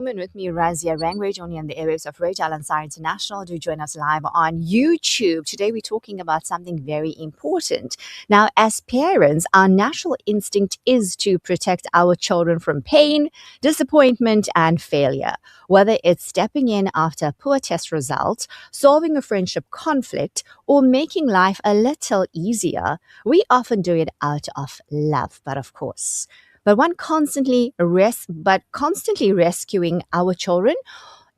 With me, Razia Rangrage, only on the airwaves of Razia Rangrage International. Do join us live on YouTube. Today, we're talking about something very important. Now, as parents, our natural instinct is to protect our children from pain, disappointment, and failure. Whether it's stepping in after poor test results, solving a friendship conflict, or making life a little easier, we often do it out of love, but constantly rescuing our children,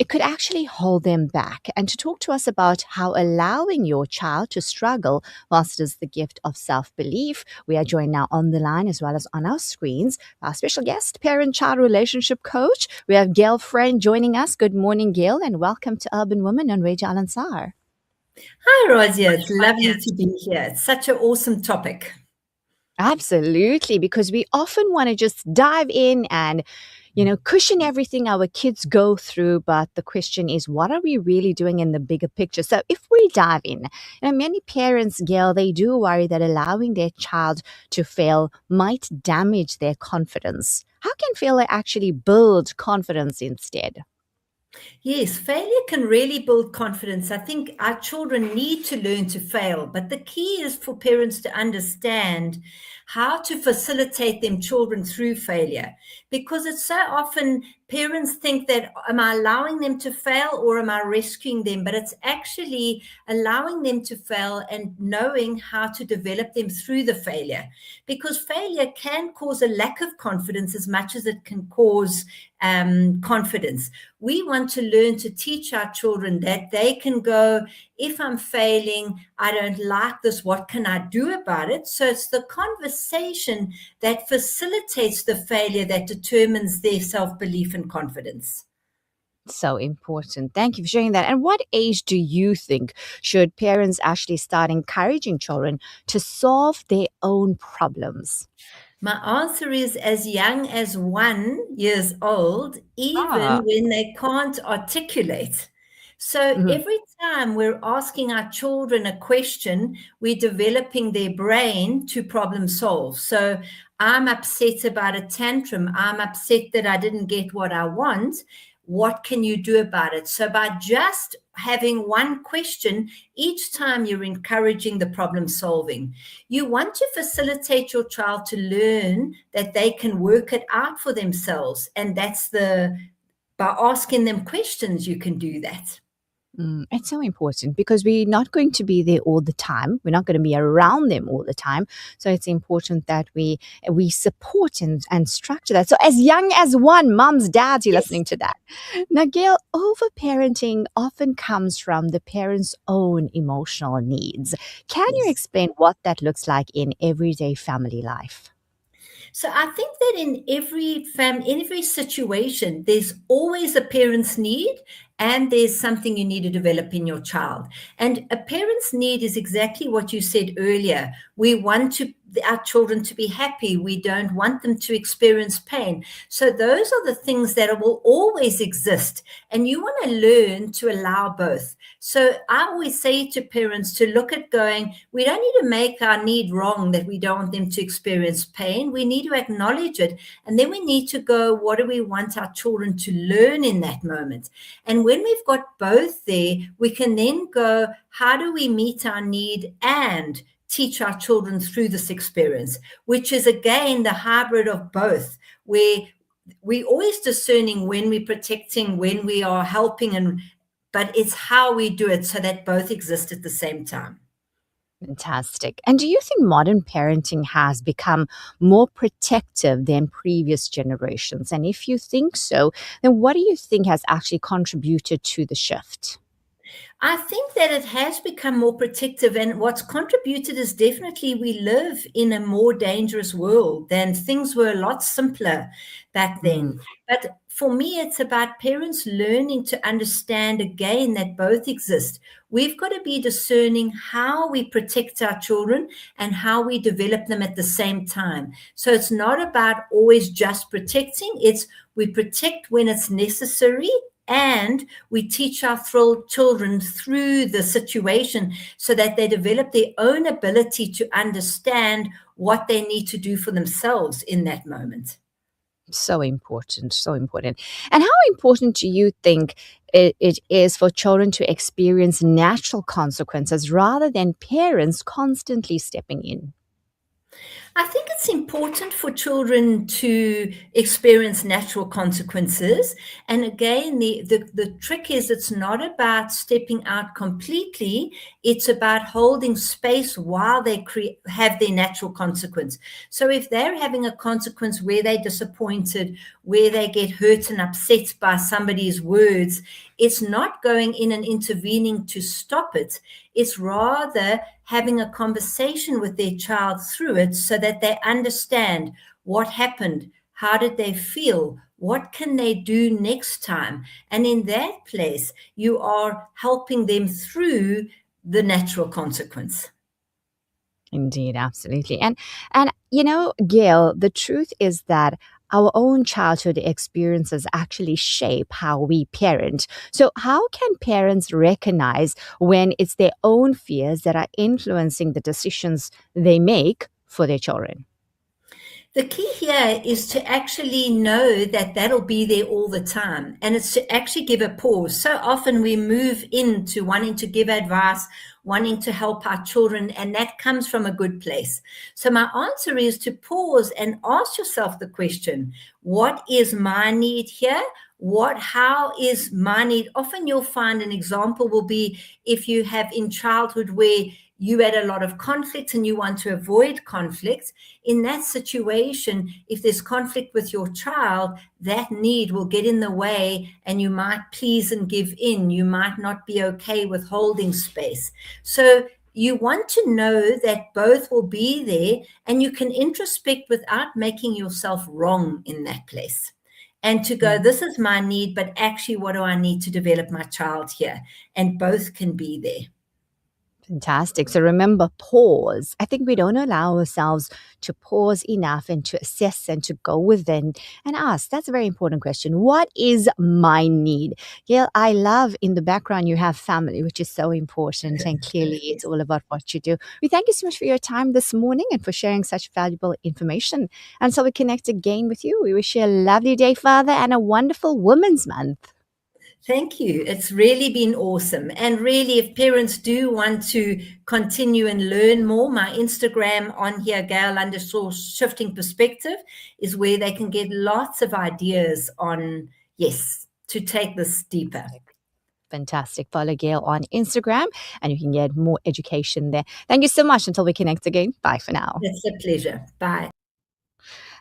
it could actually hold them back. And to talk to us about how allowing your child to struggle fosters the gift of self-belief, we are joined now on the line as well as on our screens by our special guest, parent-child relationship coach. We have Gail Friend joining us. Good morning, Gail, and welcome to Urban Women on Radio Al-Ansar. Hi, Razia. It's lovely to be here. It's such an awesome topic. Absolutely, because we often want to just dive in and, cushion everything our kids go through. But the question is, what are we really doing in the bigger picture? So if we dive in, many parents, Gail, they do worry that allowing their child to fail might damage their confidence. How can failure actually build confidence instead? Yes, failure can really build confidence. I think our children need to learn to fail, but the key is for parents to understand how to facilitate them children through failure, because it's so often parents think that, am I allowing them to fail or am I rescuing them? But it's actually allowing them to fail and knowing how to develop them through the failure, because failure can cause a lack of confidence as much as it can cause confidence. We want to learn to teach our children that they can go, if I'm failing, I don't like this, what can I do about it? So it's the conversation that facilitates the failure that determines their self-belief and confidence. So important. Thank you for sharing that. And what age do you think should parents actually start encouraging children to solve their own problems? My answer is as young as 1 year old, even when they can't articulate. So every time we're asking our children a question, we're developing their brain to problem solve. So I'm upset about a tantrum. I'm upset that I didn't get what I want. What can you do about it? So by just having one question, each time you're encouraging the problem solving. You want to facilitate your child to learn that they can work it out for themselves. And by asking them questions, you can do that. It's so important because we're not going to be there all the time. We're not going to be around them all the time. So it's important that we support and structure that. So as young as one, moms, dads, you're listening to that. Now, Gail, overparenting often comes from the parent's own emotional needs. Can you explain what that looks like in everyday family life? So I think that in every situation, there's always a parent's need and there's something you need to develop in your child. And a parent's need is exactly what you said earlier. We want our children to be happy. We don't want them to experience pain. So those are the things that will always exist. And you want to learn to allow both. So I always say to parents to look at going, we don't need to make our need wrong that we don't want them to experience pain. We need to acknowledge it. And then we need to go, what do we want our children to learn in that moment? And when we've got both there, we can then go, how do we meet our need and teach our children through this experience, which is, again, the hybrid of both, where we're always discerning when we're protecting, when we are helping, but it's how we do it so that both exist at the same time. Fantastic. And do you think modern parenting has become more protective than previous generations? And if you think so, then what do you think has actually contributed to the shift? I think that it has become more protective, and what's contributed is definitely we live in a more dangerous world than things were a lot simpler back then. But for me, it's about parents learning to understand again that both exist. We've got to be discerning how we protect our children and how we develop them at the same time. So it's not about always just protecting. It's we protect when it's necessary, and we teach our children through the situation so that they develop their own ability to understand what they need to do for themselves in that moment. So important, so important. And how important do you think it is for children to experience natural consequences rather than parents constantly stepping in? I think it's important for children to experience natural consequences. And again, the trick is it's not about stepping out completely, it's about holding space while they have their natural consequence. So if they're having a consequence where they're disappointed, where they get hurt and upset by somebody's words, it's not going in and intervening to stop it. It's rather having a conversation with their child through it so that they understand what happened, how did they feel, what can they do next time. And in that place, you are helping them through the natural consequence. Indeed, absolutely. And Gail, the truth is that our own childhood experiences actually shape how we parent. So how can parents recognize when it's their own fears that are influencing the decisions they make for their children? The key here is to actually know that that'll be there all the time. And it's to actually give a pause. So often we move into wanting to give advice, wanting to help our children, and that comes from a good place. So my answer is to pause and ask yourself the question, what is my need here? How is my need? Often you'll find an example will be if you have in childhood where you had a lot of conflict and you want to avoid conflict. In that situation, if there's conflict with your child, that need will get in the way and you might please and give in. You might not be okay with holding space. So you want to know that both will be there and you can introspect without making yourself wrong in that place. And to go, this is my need, but actually, what do I need to develop my child here? And both can be there. Fantastic. So remember, pause. I think we don't allow ourselves to pause enough and to assess and to go within and ask. That's a very important question. What is my need? Gail, I love in the background you have family, which is so important. And clearly it's all about what you do. We thank you so much for your time this morning and for sharing such valuable information. Until we connect again with you, we wish you a lovely day, Father, and a wonderful Women's Month. Thank you. It's really been awesome. And really, if parents do want to continue and learn more, my Instagram on here, Gail_shifting perspective, is where they can get lots of ideas on, yes, to take this deeper. Fantastic. Follow Gail on Instagram and you can get more education there. Thank you so much. Until we connect again. Bye for now. It's a pleasure. Bye.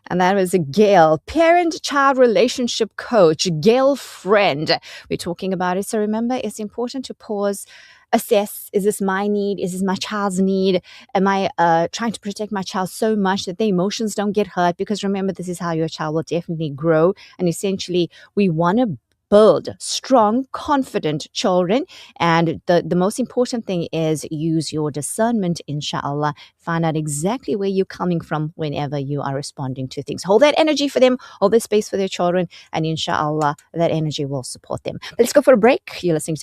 And that was a Gail, parent-child relationship coach, Gail friend. We're talking about it. So remember, it's important to pause, assess, is this my need? Is this my child's need? Am I trying to protect my child so much that their emotions don't get hurt? Because remember, this is how your child will definitely grow. And essentially, we want to build strong, confident children. And the most important thing is use your discernment, inshallah. Find out exactly where you're coming from whenever you are responding to things. Hold that energy for them, hold that space for their children, and inshallah, that energy will support them. But let's go for a break. You're listening to